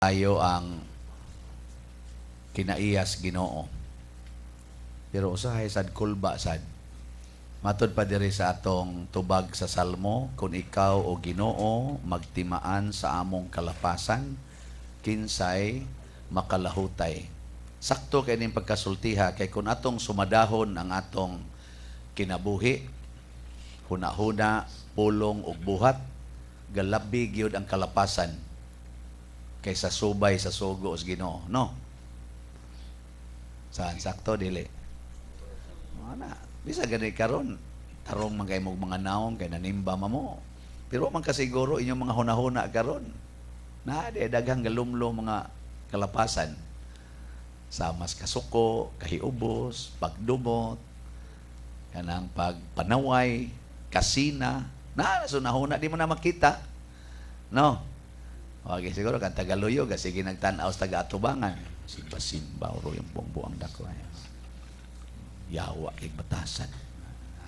Tayo ang kinaiyas Ginoo. Pero usahay sad kulba sad. Matod pa diri sa atong tubag sa Salmo, kung ikaw o Ginoo magtimaan sa among kalapasan, kinsay makalahutay. Sakto kay ning pagkasultiha kay kung atong sumadahon ang atong kinabuhi, huna-huna, pulong ug buhat, galabi gyud ang kalapasan kaysa subay sa sugo sa Ginoo, no? Saan sakto dili? Ana, bisa gani karon tarong man kay mga naong kay nanimba mo. Pero man kasiguro inyong mga hunahuna karon. Na daghang galumlo mga kalapasan. Samas kasuko, kahiubos, pagdumot, kanang pagpanaway, kasina, na sunahuna di mo na makita. No? Okay, siguro kan Tagaluyo kasi ginagtanaw sa taga-atubangan. Simba-simba oro yung buang-buang dako. Yawa kay batasan.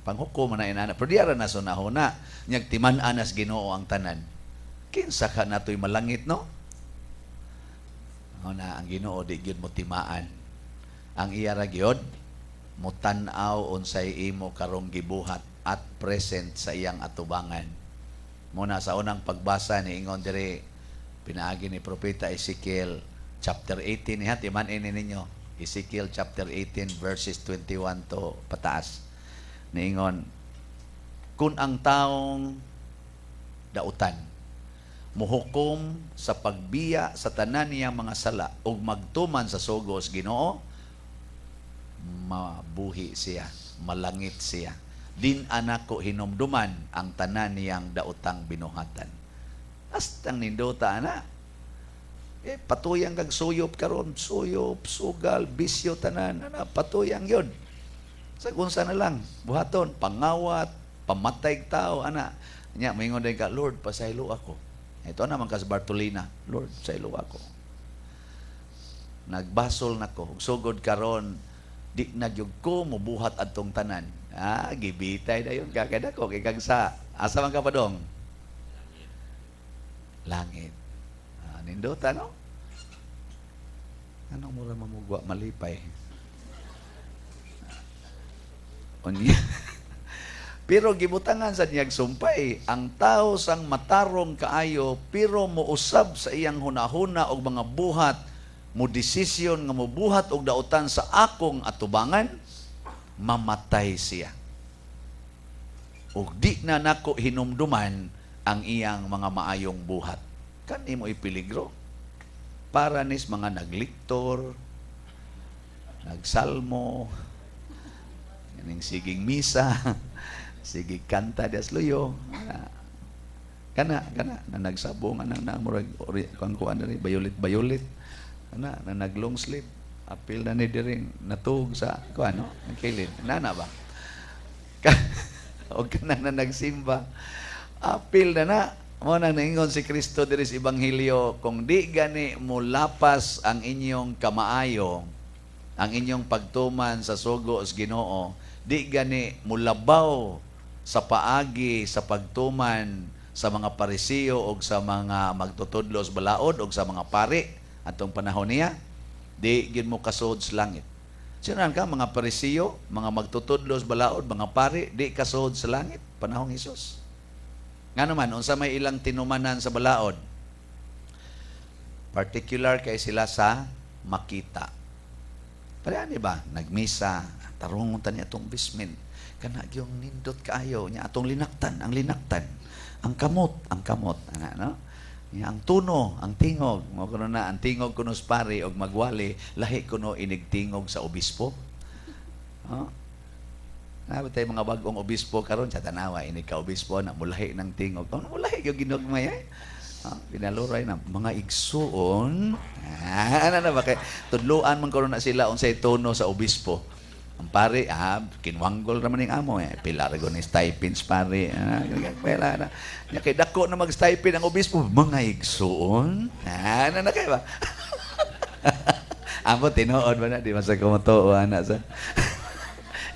Panghukom na inana. Pero diara na sunahuna. Nyag timan-an as Ginoo ang tanan. Kinsa ka nato'y malangit, no? Na ang Ginoo di gyud mo timaan. Ang iya ra gyud mo tan-aw unsay imo karong gibuhat at present sa iyang atubangan. Muna sa unang pagbasa ni ingon diri pinaagi ni Propeta Ezekiel chapter 18 niya, timanin ninyo. Ezekiel chapter 18 verses 21 to pataas. Niingon, kung ang taong dautan muhukom sa pagbiya sa tanan niyang mga sala ug magtuman sa sugos Ginoo, mabuhi siya, malangit siya. Din anak ko hinumduman ang tanan niyang daotang binuhatan. Astang nindota na. Patuyang kag suyop karon, suyop, sugal, bisyo tanan, patuyang yun. Sa kunsa na lang, buhaton, pangawat, pamatay tao, ana. Nya, maingon din ka, Lord, pasaylo ako. Ito naman kas Bartolina, Lord, pasaylo ako. Nagbasol na ko, sugod karon, di nagyug ko, mubuhat adtong tanan. Gibitay na yun, kakada ko, kay kag sa, asa man ka pa dong? Langit. Nindota, no? Anong mura mamugwa malipay? Unya. Pero gibutangan sa niyag sumpay, ang tao sang matarong kaayo, pero muusab sa iyang hunahuna og mga buhat, mo desisyon nga mobuhat og dautan sa akong atubangan, mamatay siya. Ug di na nako hinumduman ang iyang mga maayong buhat. Kan imo ipiligro. Para nis mga nagliktor, nagsalmo, ning siging misa, sigig kanta des luyo. Kana na nagsabong anang namurag kuan diri bayolit. Kana na naglong sleep. Apil na ni diri natug sa kuan no, nagkilid. Nana ba? O kana na nagsimba. Apil na mo nang naingon si Kristo diri sa Ebanghelyo, kung di gani mo lapas ang inyong kamaayo, ang inyong pagtuman sa sugo sa Ginoo, di gani mo labaw sa paagi sa pagtuman sa mga Parisiyo o sa mga magtutudlos balaod o sa mga pari atong panahon niya, di gid mo kasud sa langit. Sinan ka mga Parisiyo, mga magtutudlos balaod, mga pari, di kasud sa langit panahong Hesus. Nga naman, unsa may ilang tinumanan sa balaod? Particular kay sila sa makita. Parehan ba? Nagmisa, tarungon niya itong bismin. Kana yung nindot kaayo niya, atong linaktan, ang linaktan. Ang kamot. No? Ang tuno, ang tingog. Mo kuno na, ang tingog kuno sa pari o magwali, lahi kuno inigtingog sa obispo. Tayo mga bagong obispo karon sa tanawa, ini ka obispo na mulahi ng tingog. Mulahi yung ginugmay eh. Pinaluray na mga igsuon. Ano na ba kay tudluan man karon na sila unsay tono sa obispo. Ang pare, kinwanggol naman yung amo. Pilar ko ni stipends pare. Pela na. Kay dako na mag-stipend ang obispo. Mga igsuon. Ano na kayo ba? Amo, tinuod ba na? Di masa kumutuan na sa...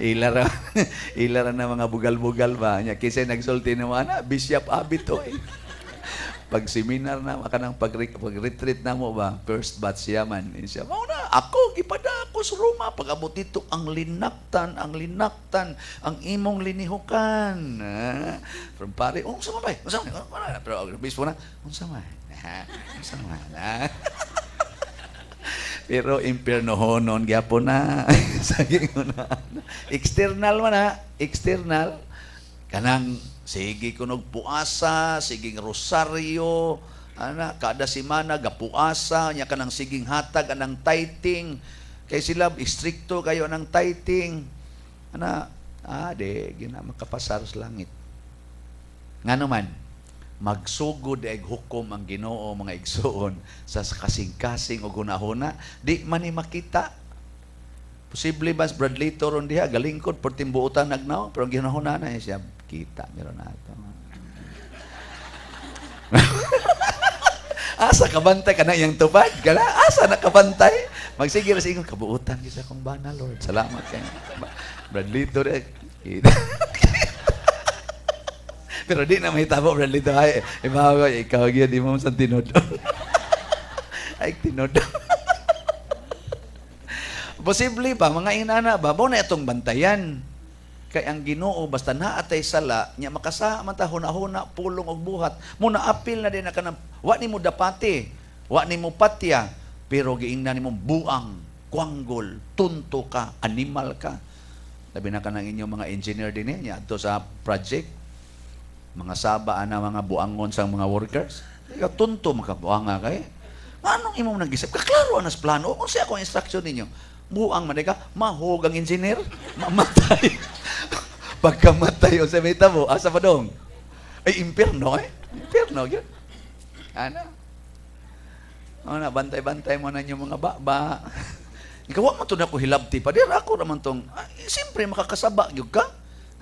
Ilara na mga bugal-bugal ba? Nya kisay nagsulti na ana, Bishop Abit oy. Pag seminar na, pag-retreat na mo ba, first batch yaman. Siya, mauna, ako, gipada ako sa Roma. Pag abot dito, ang linaktan, ang imong linihukan. From pare, sama ba? Pero bispo na, sama. Sama na. Pero impierno honon, gyapon na. Saging na. External man ha, external. Kanang, sige kunog puasa, siging rosaryo, kada simana gapuasa, nya kanang siging hatag anang tithing. Kay sila istrikto kayo anang tithing. Gina makapasar sa langit. Ngano man, magsugod eg hukom ang Ginoo mga igsoon sa kasing-kasing o gunahuna, di man ni makita. Posible ba Bradley ron diha galingkod pertimbuutan nagnaw pero ang ginahuna na siya kita meron na ito. Asa kabantay kana iyang tubad kana asa nakabantay magsige ra sa ingon kabuutan gisa kong bana Lord salamat kay Bradley to pero di na mahitabo Bradley to ay ibaw ikaw gyud di mo sa tinod ay tinod. Posible ba, mga inana ba, mo na itong bantayan. Kay ang Ginoo, basta naatay sala, niya makasa, matahuna-huna, pulong og buhat. Muna apil na din na kanang, wa ni mo dapati, wa ni mo patya, pero giingnan ni mo buang, kwanggol, tunto ka, animal ka. Sabi na ka ng inyong mga engineer din niya, ato sa project, mga saba na mga buangon sa mga workers. Ikaw, tunto makabuanga kay. Anong imong nag-isip? Kaklaro anas plano. Kung siya akong instruction ninyo, buang man ka, mahog ang engineer, mamatay. Pagkamatay, o sa meta mo, asa pa dong? Ay, impierno Impierno, yun. Bantay-bantay mo na yung mga baba. Ikaw, mo ito na ko hilabti pa. Dira ako naman tong, siyempre, makakasaba, yun ka.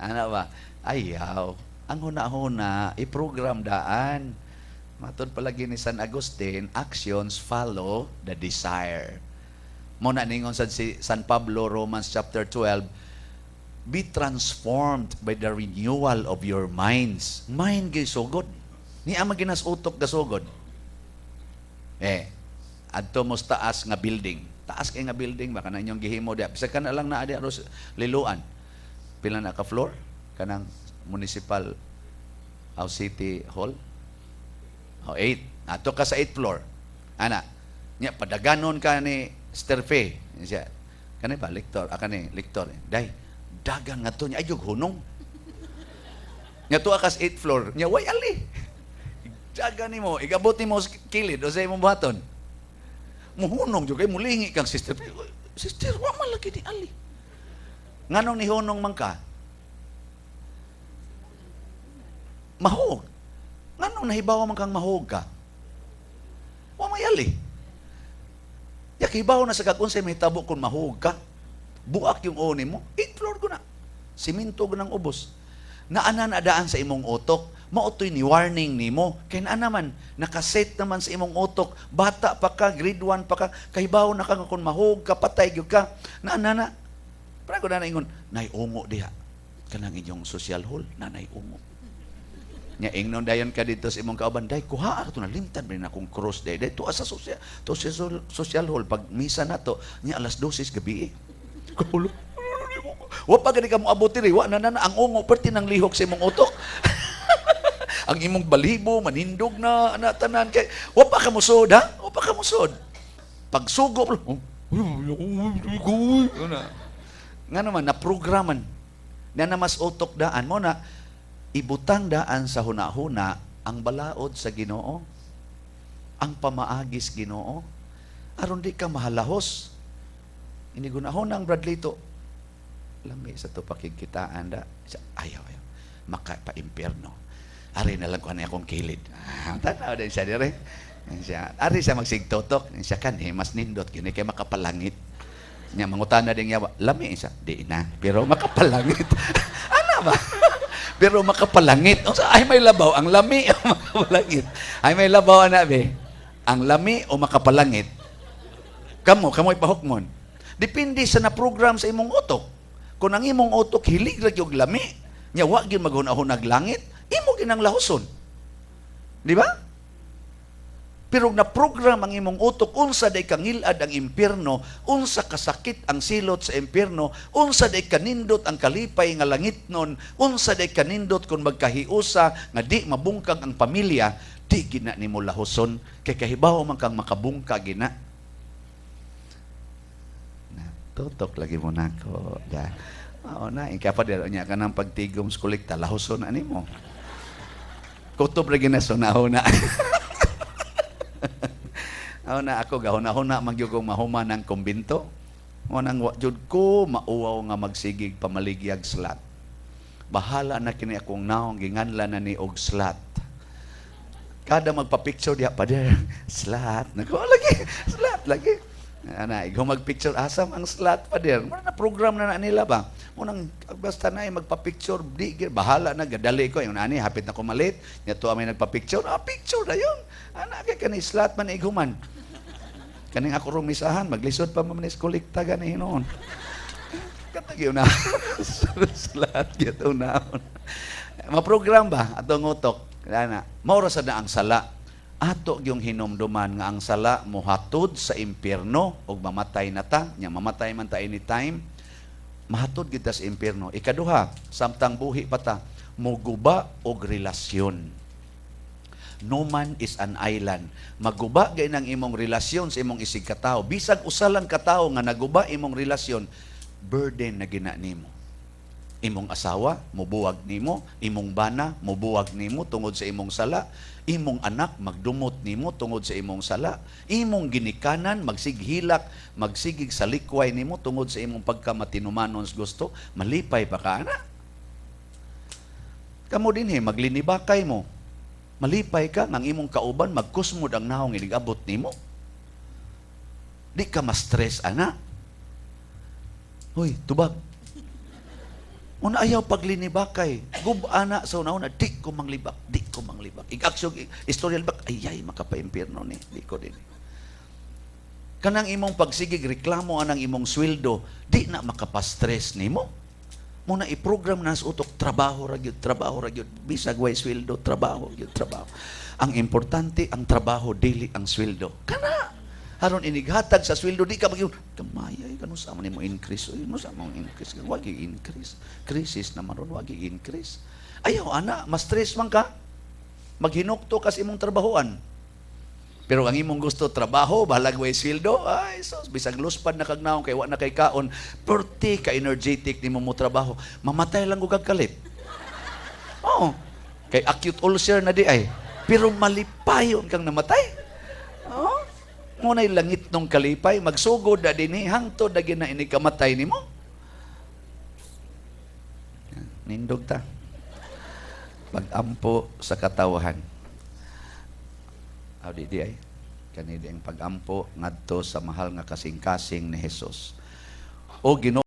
Ba? Ayaw. Ang huna-huna, i-program daan. Matod palagi ni San Agustin, actions follow the desire. Muna ningon sa si San Pablo, Romans chapter 12, be transformed by the renewal of your minds. Mind gay sugod. Ni ama ginas utok da sugod. Adto mo taas nga building. Taas kay nga building baka na inyong gihimo dia. Bisa ka na lang na adi aros liluan. Pila na ka floor kanang municipal house city hall. 8. Ato ka sa 8th floor. Nya padaganon ka ni Sterfe, siya. Kani ba lektor? Kani lektor. Day, dagan nga to niya ayog hunong. Nya to akas 8th floor. Nya way ali. Dagan nimo, igabot nimo kilid o sa imong buhaton. Muhunong jud kay mulingi kang sister. Sister, wa man lagi ni ali. Nganong ni hunong man ka? Mahog. Nganong nahibaw man kang mahog ka? Wa may ali. Yakibaw na sa kakunsay may tabo kung mahug ka. Buak yung oni mo. 8th floor ko na. Siminto ko ng ubos. Naanan adaan sa imong utok. Mautoy ni warning ni mo. Kaya na naman, nakaset naman sa imong utok. Bata pa ka, grade 1 pa ka. Kahibaw na ka kung mahug ka, patay yun ka. Naanana. Para ko na ingon, naiungo diha. Kanang inyong social hall, nanay-ungo. Nya ingnon dayon ka dito sa imong kauban, day kuha ato na limtan ba na akong cross day. Day tuwa sa social hall pag misa nato nya alas 12 gabi. Kulo. Wa pa gani ka mo abuti ri, wa na ang ungo perti nang lihok sa imong utok. Ang imong balibo manindog na tanan kay wa pa ka musod ha? Wa pa ka musod. Pag sugo nga naman na programan na mas utok daan mo na ibutang daan sa hunahuna ang balaod sa Ginoo, ang pamaagis Ginoo, aron di ka mahalahos. Ini gunahon ang Bradley to. Lami sa to pakigkitaan da. Ayaw. Maka-pa-impierno. Ari na lang ko na akong kilid. Tanaw din siya dire. Ari siya magsigtotok. Siya kan, mas nindot. Kini kay makapalangit. Nya mangutana din niya, lami siya. Di na. Pero makapalangit. Ano ba? Pero makapalangit. Ay may labaw, ang lami o makapalangit. Ay may labaw na be. Ang lami o makapalangit. Kamo'y pahukmon. Depende sa na-program sa imong utok. Kung ang imong utok hilig ra yung lami, nya wa gyud maghunahon naglangit, imo ginang lahoson. Di ba? Pero na-program ang imong utok, unsa day kangilad ang impyerno, unsa kasakit ang silot sa impyerno, unsa day kanindot ang kalipay nga langitnon, unsa day kanindot kung magkahiusa nga di mabungkag ang pamilya, di gina nimo lahoson, kay kahibaw man kang makabungka gina. Tutok lagi mo nako. Ya. Oo na, ikapadero niya ka ng pagtigom sa kolekta, lahoson ani mo. Kutob lagi na sunahon na. Ako gahuna-huna magyugong mahuma ng kumbinto. Nang jud ko mauwaw nga magsigig pamaligyag slat. Bahala na kini akong naong ginganlan na ni og slat. Kada magpa-picture diha pa der, slat. Nako lagi, slat lagi. Ana, ikaw mag-picture asam ang slat pa der. Muna na program na nila ba? Munang basta na magpa-picture di bahala na gadali ko yung ani hapit na ko malit. Nya to may nagpa-picture. Picture na yun. Ana kay kani slat man iguman. Kaning ako rumisahan, maglisod pa man is kolekta gani hinon. Katagyo na. Slat gyud naon. Ma-program ba atong utok? Ana, maura sad na ang sala. Ato yung hinumduman nga ang sala mohatod sa impyerno ug mamatay na ta, nya mamatay man ta anytime. Mahatod gid ta sa impyerno. Ikaduha, samtang buhi pa ta, moguba og relasyon. No man is an island. Maguba gay nang imong relasyon sa imong isig katawo. Bisag usa lang katawo nga naguba imong relasyon, burden na gina nimo. Imong asawa mubuwag nimo, imong bana mubuwag nimo tungod sa imong sala, imong anak magdumot nimo tungod sa imong sala, imong ginikanan magsighilak, magsigig sa likway nimo tungod sa imong pagkamatinumanon sa gusto, malipay pa ka ana. Kamo dinhi maglinibakay mo. Malipay ka ng imong kauban, magkusmod ang nahong inigabot nimo. Di ka ma-stress, ana. Hoy, tubag. Una ayaw paglinibakay. Gub-ana sa una-una, di ko manglibak, di ko manglibak. Ig-aksyon, istorya libak, ay, makapa-impyerno ni, di ko din. Kanang imong pagsigig, reklamo anang imong sweldo, di na makapa-stress nimo. Muna i-program na sa utok, trabaho ragyod, bisag way sweldo, trabaho. Ang importante, ang trabaho, dili ang sweldo. Kana! Haron inighatag sa sweldo, di ka mag-iyon, kamayay, kano sa man mo increase, ano sa mo increase, wag i-increase. Krisis naman ron, wag i-increase. Ayaw, ana, ma-stress man ka, maghinukto kas imong trabahoan. Pero ang imong gusto trabaho, bahalag way sweldo, ay sos bisag luspad na kagnaon kay wa na kay kaon, perti ka energetic nimo mo trabaho, mamatay lang ug kalit. Oo. Kay acute ulcer na di ay. Pero malipayon kang namatay. Oo. Ngunay langit nung kalipay, magsugod na dinhi hangtod na gina ini kamatay nimo. Nindog ta. Pag-ampo sa katawahan. Di ay kanidi ang pag-ampo ngadto sa mahal nga kasing-kasing ni Hesus. O Ginoo